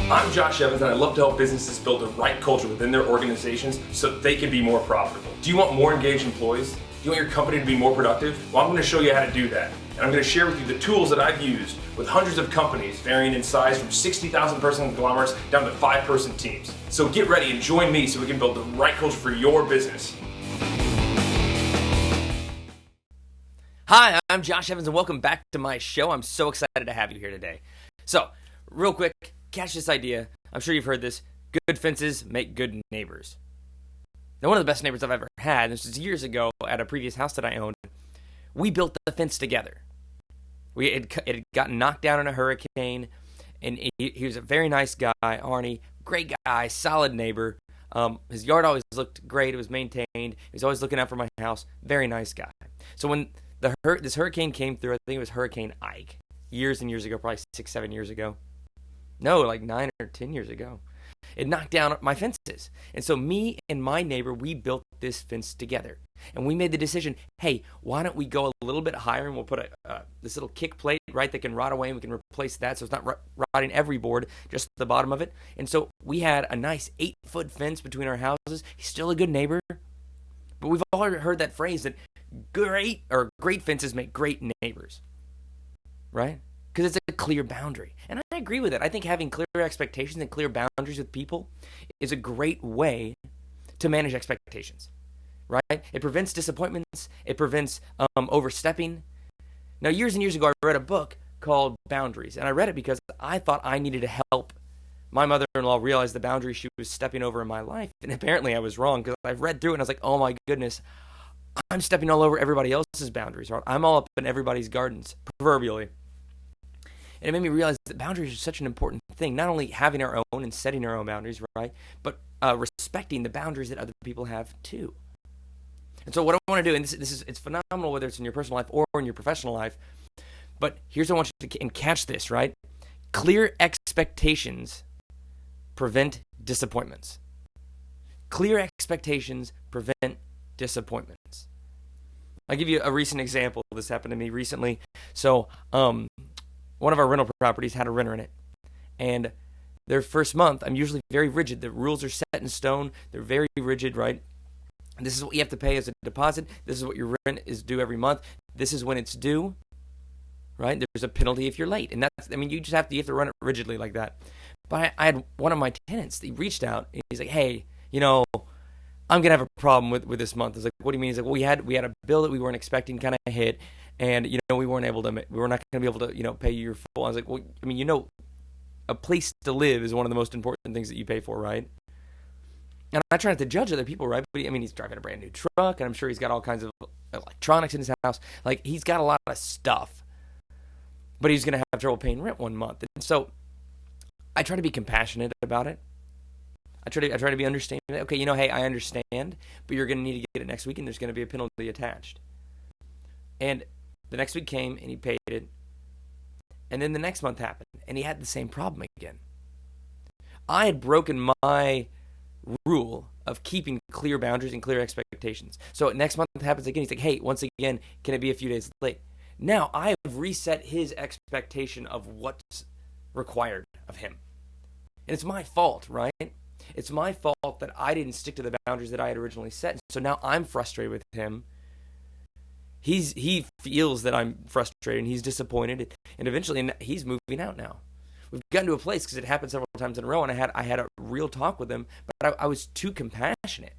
I'm Josh Evans, and I love to help businesses build the right culture within their organizations so they can be more profitable. Do you want more engaged employees? Do you want your company to be more productive? Well, I'm going to show you how to do that. And I'm going to share with you the tools that I've used with hundreds of companies varying in size from 60,000 person conglomerates down to 5-person teams. So get ready and join me so we can build the right culture for your business. Hi, I'm Josh Evans, and welcome back to my show. I'm so excited to have you here today. So, real quick, catch this idea. I'm sure you've heard this. Good fences make good neighbors. Now, one of the best neighbors I've ever had, this was years ago at a previous house that I owned, we built the fence together. It had gotten knocked down in a hurricane, and he was a very nice guy, Arnie, great guy, solid neighbor. His yard always looked great. It was maintained. He was always looking out for my house. Very nice guy. So when this hurricane came through, I think it was Hurricane Ike, years and years ago, probably 6-7 years ago. No, like 9 or 10 years ago. It knocked down my fences. And so me and my neighbor, we built this fence together. And we made the decision, hey, why don't we go a little bit higher and we'll put this little kick plate, right, that can rot away, and we can replace that so it's not rotting every board, just the bottom of it. And so we had a nice 8-foot fence between our houses. He's still a good neighbor. But we've all heard that phrase that great fences make great neighbors, right? Because it's a clear boundary. And I agree with it. I think having clear expectations and clear boundaries with people is a great way to manage expectations, right? It prevents disappointments. It prevents overstepping. Now, years and years ago, I read a book called Boundaries. And I read it because I thought I needed to help my mother-in-law realize the boundaries she was stepping over in my life. And apparently I was wrong, because I read through it and I was like, oh my goodness, I'm stepping all over everybody else's boundaries. Right? I'm all up in everybody's gardens, proverbially. And it made me realize that boundaries are such an important thing, not only having our own and setting our own boundaries, right, but respecting the boundaries that other people have too. And so what I want to do, and it's phenomenal whether it's in your personal life or in your professional life, but here's what I want you to catch this, right? Clear expectations prevent disappointments. Clear expectations prevent disappointments. I'll give you a recent example. This happened to me recently. So, one of our rental properties had a renter in it. And their first month, I'm usually very rigid. The rules are set in stone. They're very rigid, right? This is what you have to pay as a deposit. This is what your rent is due every month. This is when it's due, right? There's a penalty if you're late. And you have to run it rigidly like that. But I had one of my tenants, he reached out, and he's like, hey, I'm going to have a problem with this month. I was like, what do you mean? He's like, well, we had a bill that we weren't expecting kind of hit, and, we were not going to be able to, pay you your full. I was like, well, a place to live is one of the most important things that you pay for, right? And I try not to judge other people, right? But he's driving a brand new truck, and I'm sure he's got all kinds of electronics in his house. Like, he's got a lot of stuff, but he's going to have trouble paying rent one month. And so I try to be compassionate about it. I try to be understanding. Okay, hey, I understand, but you're going to need to get it next week, and there's going to be a penalty attached. And the next week came, and he paid it. And then the next month happened, and he had the same problem again. I had broken my rule of keeping clear boundaries and clear expectations. So next month happens again. He's like, hey, once again, can it be a few days late? Now I have reset his expectation of what's required of him. And it's my fault, right? It's my fault that I didn't stick to the boundaries that I had originally set. So now I'm frustrated with him. He feels that I'm frustrated, and he's disappointed, and eventually he's moving out now. We've gotten to a place, because it happened several times in a row, and I had a real talk with him, but I was too compassionate.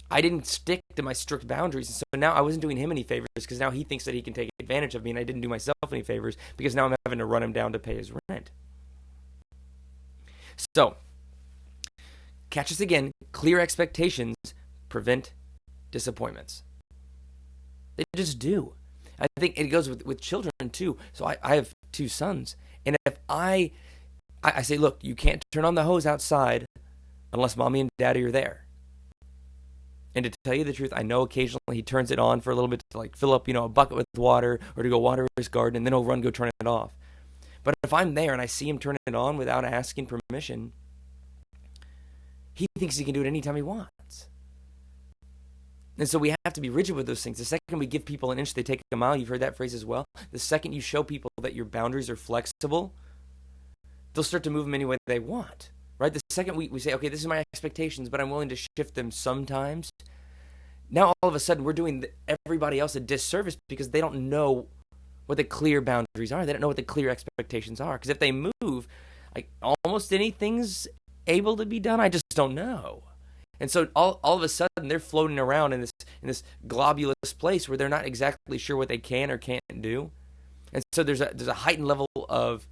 I didn't stick to my strict boundaries, and so now I wasn't doing him any favors, because now he thinks that he can take advantage of me, and I didn't do myself any favors, because now I'm having to run him down to pay his rent. So, catch us again. Clear expectations prevent disappointments. They just do. I think it goes with children too. So I have 2 sons. And if I say, look, you can't turn on the hose outside unless mommy and daddy are there. And to tell you the truth, I know occasionally he turns it on for a little bit to fill up, a bucket with water, or to go water his garden, and then he'll go turn it off. But if I'm there and I see him turn it on without asking permission, he thinks he can do it anytime he wants. And so we have to be rigid with those things. The second we give people an inch, they take a mile. You've heard that phrase as well. The second you show people that your boundaries are flexible, they'll start to move them any way they want, right? The second we say, okay, this is my expectations, but I'm willing to shift them sometimes. Now all of a sudden we're doing everybody else a disservice because they don't know what the clear boundaries are. They don't know what the clear expectations are. Because if they move, like almost anything's able to be done. I just don't know. And so all of a sudden they're floating around in this globulous place where they're not exactly sure what they can or can't do. And so there's a heightened level of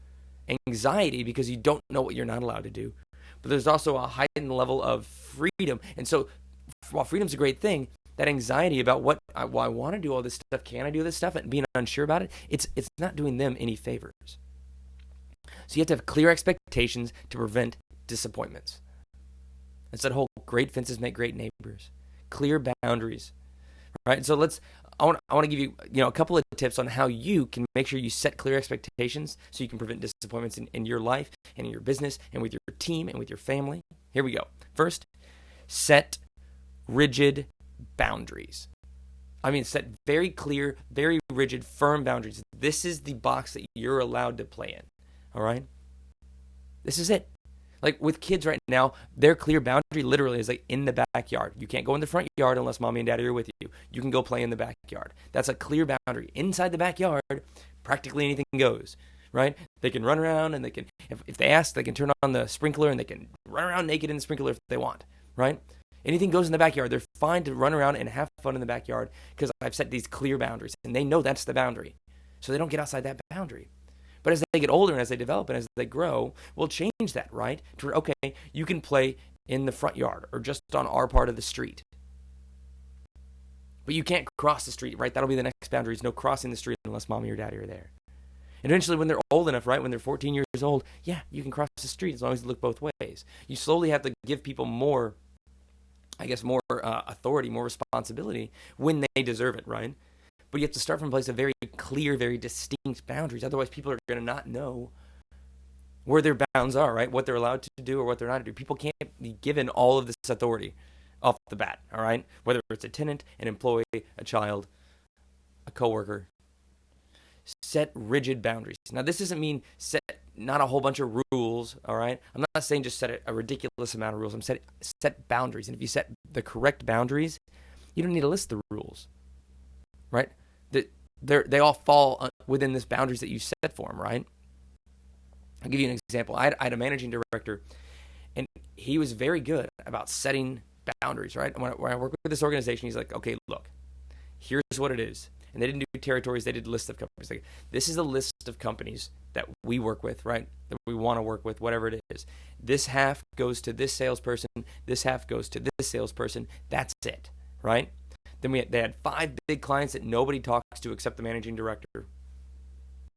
anxiety because you don't know what you're not allowed to do. But there's also a heightened level of freedom. And so while freedom's a great thing, that anxiety about well, I want to do all this stuff, can I do this stuff, and being unsure about it, it's not doing them any favors. So you have to have clear expectations to prevent disappointments. It's that whole great fences make great neighbors. Clear boundaries, right? So I want to give you a couple of tips on how you can make sure you set clear expectations so you can prevent disappointments in your life and in your business and with your team and with your family. Here we go. First, set rigid boundaries. I mean, set very clear, very rigid, firm boundaries. This is the box that you're allowed to play in. All right? This is it. Like with kids right now, their clear boundary literally is like in the backyard. You can't go in the front yard unless mommy and daddy are with you. You can go play in the backyard. That's a clear boundary. Inside the backyard, practically anything goes, right? They can run around and they can, if they ask, they can turn on the sprinkler and they can run around naked in the sprinkler if they want, right? Anything goes in the backyard. They're fine to run around and have fun in the backyard because I've set these clear boundaries and they know that's the boundary. So they don't get outside that boundary. But as they get older and as they develop and as they grow, we'll change that, right? To where, okay, you can play in the front yard or just on our part of the street. But you can't cross the street, right? That'll be the next boundary. Is no crossing the street unless mommy or daddy are there. And eventually when they're old enough, right, when they're 14 years old, yeah, you can cross the street as long as you look both ways. You slowly have to give people more, more authority, more responsibility when they deserve it, right? But you have to start from a place of very clear, very distinct boundaries. Otherwise, people are going to not know where their bounds are, right? What they're allowed to do or what they're not to do. People can't be given all of this authority off the bat, all right? Whether it's a tenant, an employee, a child, a coworker. Set rigid boundaries. Now, this doesn't mean set not a whole bunch of rules, all right? I'm not saying just set a ridiculous amount of rules. I'm saying set boundaries. And if you set the correct boundaries, you don't need to list the rules, right? They all fall within this boundaries that you set for them, right? I'll give you an example. I had a managing director, and he was very good about setting boundaries, right? When I work with this organization, he's like, okay, look, here's what it is. And they didn't do territories, they did a list of companies. Like, this is a list of companies that we work with, right? That we want to work with, whatever it is. This half goes to this salesperson, this half goes to this salesperson. That's it, right? Then they had 5 big clients that nobody talks to except the managing director.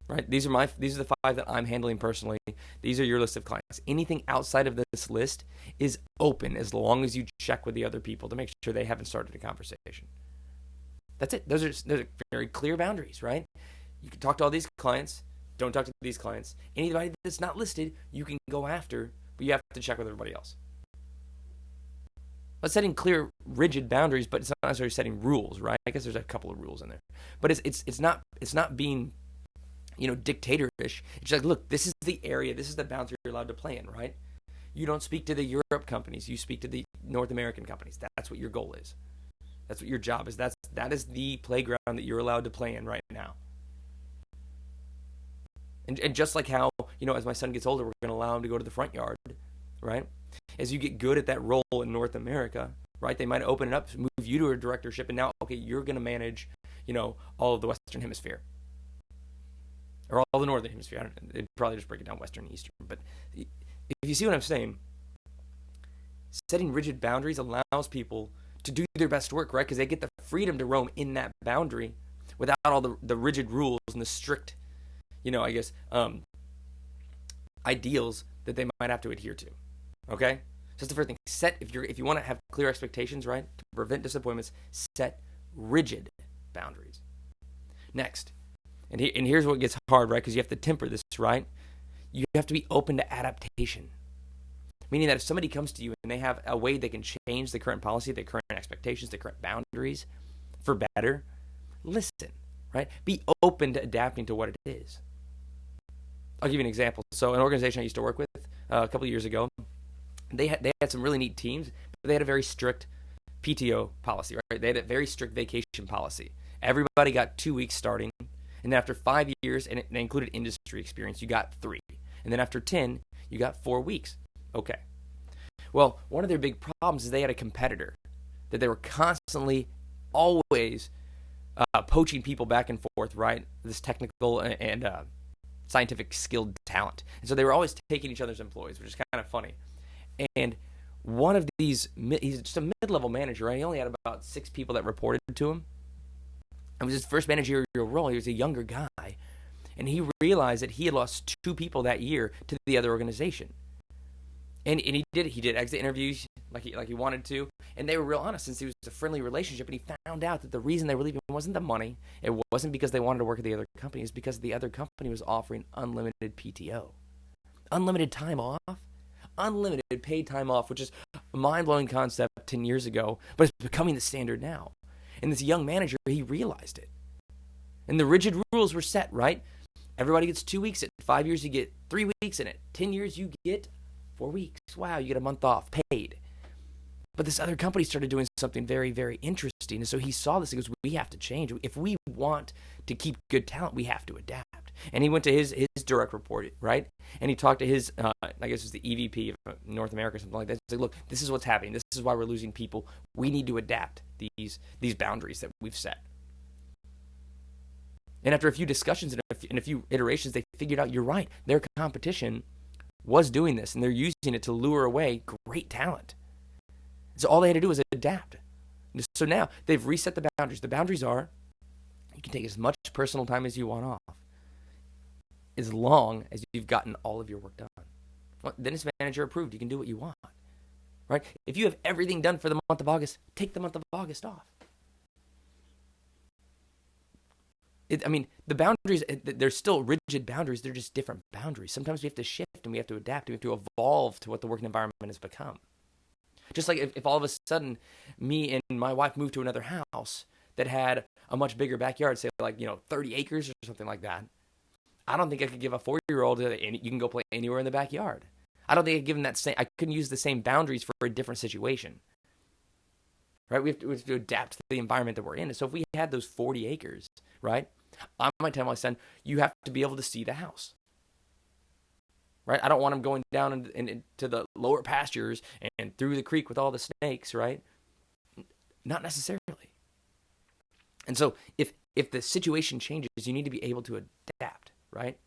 Right? These are the 5 that I'm handling personally. These are your list of clients. Anything outside of this list is open as long as you check with the other people to make sure they haven't started a conversation. That's it. Those are very clear boundaries, right? You can talk to all these clients. Don't talk to these clients. Anybody that's not listed, you can go after, but you have to check with everybody else. But setting clear, rigid boundaries, but it's not necessarily setting rules, right? I guess there's a couple of rules in there, but it's not being, dictatorish. It's like, look, this is the area, this is the boundary you're allowed to play in, right? You don't speak to the Europe companies, you speak to the North American companies. That's what your goal is. That's what your job is. That is the playground that you're allowed to play in right now. And just like how, as my son gets older, we're going to allow him to go to the front yard, right? As you get good at that role in North America, right? They might open it up, move you to a directorship, and now, okay, you're going to manage, all of the Western Hemisphere. Or all the Northern Hemisphere. I don't know. They'd probably just break it down Western and Eastern. But if you see what I'm saying, setting rigid boundaries allows people to do their best work, right? Because they get the freedom to roam in that boundary without all the rigid rules and the strict, ideals that they might have to adhere to. Okay? So that's the first thing. If you want to have clear expectations, right? To prevent disappointments, set rigid boundaries. Next, and here's what gets hard, right? Because you have to temper this, right? You have to be open to adaptation. Meaning that if somebody comes to you and they have a way they can change the current policy, the current expectations, the current boundaries for better, listen, right? Be open to adapting to what it is. I'll give you an example. So an organization I used to work with a couple of years ago, they had some really neat teams, but they had a very strict PTO policy, right? They had a very strict vacation policy. Everybody got 2 weeks starting, and then after 5 years, and it included industry experience, you got 3. And then after 10, you got 4 weeks. Okay. Well, one of their big problems is they had a competitor that they were constantly, always poaching people back and forth, right? This technical and scientific skilled talent. And so they were always taking each other's employees, which is kind of funny. And one of these, he's just a mid-level manager, right? He only had about 6 people that reported to him. It was his first managerial role. He was a younger guy. And he realized that he had lost 2 people that year to the other organization. And he did exit interviews like he wanted to, and they were real honest since it was a friendly relationship. And he found out that the reason they were leaving wasn't the money. It wasn't because they wanted to work at the other company. It was because the other company was offering unlimited PTO, unlimited time off, unlimited paid time off, which is a mind-blowing concept 10 years ago, but it's becoming the standard now. And this young manager, he realized it. And the rigid rules were set, right? Everybody gets 2 weeks. At 5 years, you get 3 weeks. And at 10 years, you get 4 weeks. Wow, you get a month off, paid. But this other company started doing something very, very interesting. And so he saw this. He goes, we have to change. If we want to keep good talent, we have to adapt. And he went to his direct report, right? And he talked to his, I guess it was the EVP of North America or something like that. He said, look, this is what's happening. This is why we're losing people. We need to adapt these boundaries that we've set. And after a few discussions and a few iterations, they figured out, you're right. Their competition was doing this, and they're using it to lure away great talent. So all they had to do was adapt. So now they've reset the boundaries. The boundaries are, you can take as much personal time as you want off, as long as you've gotten all of your work done. Well, then it's manager approved. You can do what you want, right? If you have everything done for the month of August, take the month of August off. The boundaries, they're still rigid boundaries. They're just different boundaries. Sometimes we have to shift and we have to adapt. We have to evolve to what the working environment has become. Just like if all of a sudden me and my wife moved to another house that had a much bigger backyard, say 30 acres or something like that, I don't think I could give a 4-year-old you can go play anywhere in the backyard. I don't think I could give him I couldn't use the same boundaries for a different situation. Right? We have to adapt to the environment that we're in. So if we had those 40 acres, right? I might tell my son, you have to be able to see the house. Right? I don't want him going down into the lower pastures and through the creek with all the snakes, right? Not necessarily. And so if the situation changes, you need to be able to adapt, right?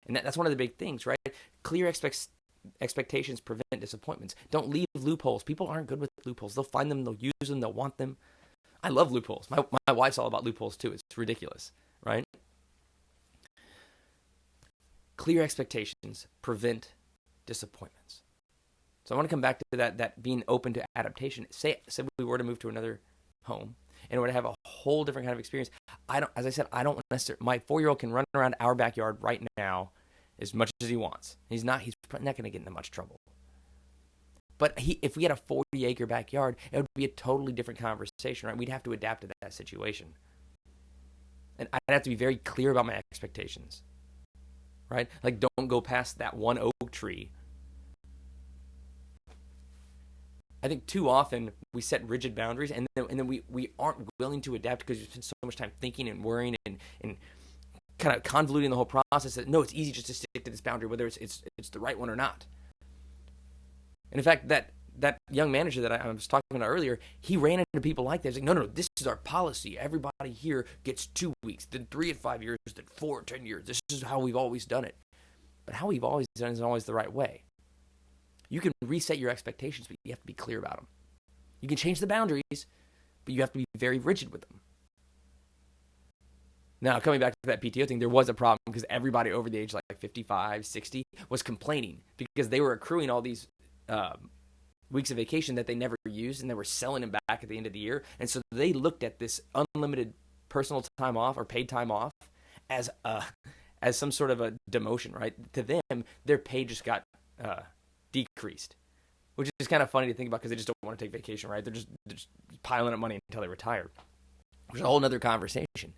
And that's one of the big things, right? Clear expectations prevent disappointments. Don't leave loopholes. People aren't good with loopholes. They'll find them, they'll use them, they'll want them. I love loopholes. My wife's all about loopholes too. It's ridiculous, right? Clear expectations prevent disappointments. So I want to come back to that being open to adaptation. Say we were to move to another home and we're to have a whole different kind of experience. I don't necessarily, my 4-year-old can run around our backyard right now as much as he wants. He's not going to get into much trouble. But if we had a 40-acre backyard, it would be a totally different conversation, right? We'd have to adapt to that situation. And I'd have to be very clear about my expectations, right? Like, don't go past that one oak tree. I think too often we set rigid boundaries and then we aren't willing to adapt because we spend so much time thinking and worrying and kind of convoluting the whole process that, no, it's easy just to stick to this boundary, whether it's the right one or not. And in fact, that young manager that I was talking about earlier, he ran into people like that. He's like, no, this is our policy. Everybody here gets 2 weeks, then 3 at 5 years, then 4 at 10 years. This is how we've always done it. But how we've always done it isn't always the right way. You can reset your expectations, but you have to be clear about them. You can change the boundaries, but you have to be very rigid with them. Now, coming back to that PTO thing, there was a problem because everybody over the age like 55, 60 was complaining because they were accruing all these weeks of vacation that they never used, and they were selling them back at the end of the year. And so they looked at this unlimited personal time off or paid time off as some sort of a demotion, right? To them, their pay just got decreased, which is kind of funny to think about because they just don't want to take vacation, right? They're just piling up money until they retire, which is a whole nother conversation.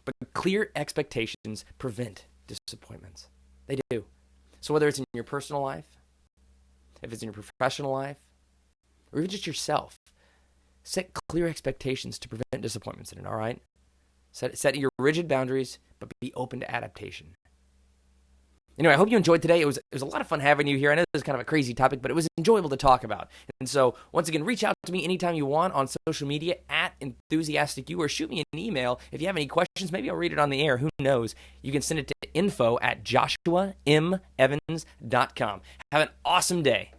But clear expectations prevent disappointments. They do. So whether it's in your personal life, if it's in your professional life, or even just yourself, set clear expectations to prevent disappointments in it, all right? Set your rigid boundaries, but be open to adaptation. Anyway, I hope you enjoyed today. It was a lot of fun having you here. I know this is kind of a crazy topic, but it was enjoyable to talk about. And so, once again, reach out to me anytime you want on social media @EnthusiasticU, or shoot me an email if you have any questions. Maybe I'll read it on the air. Who knows? You can send it to info@joshuamevans.com. Have an awesome day.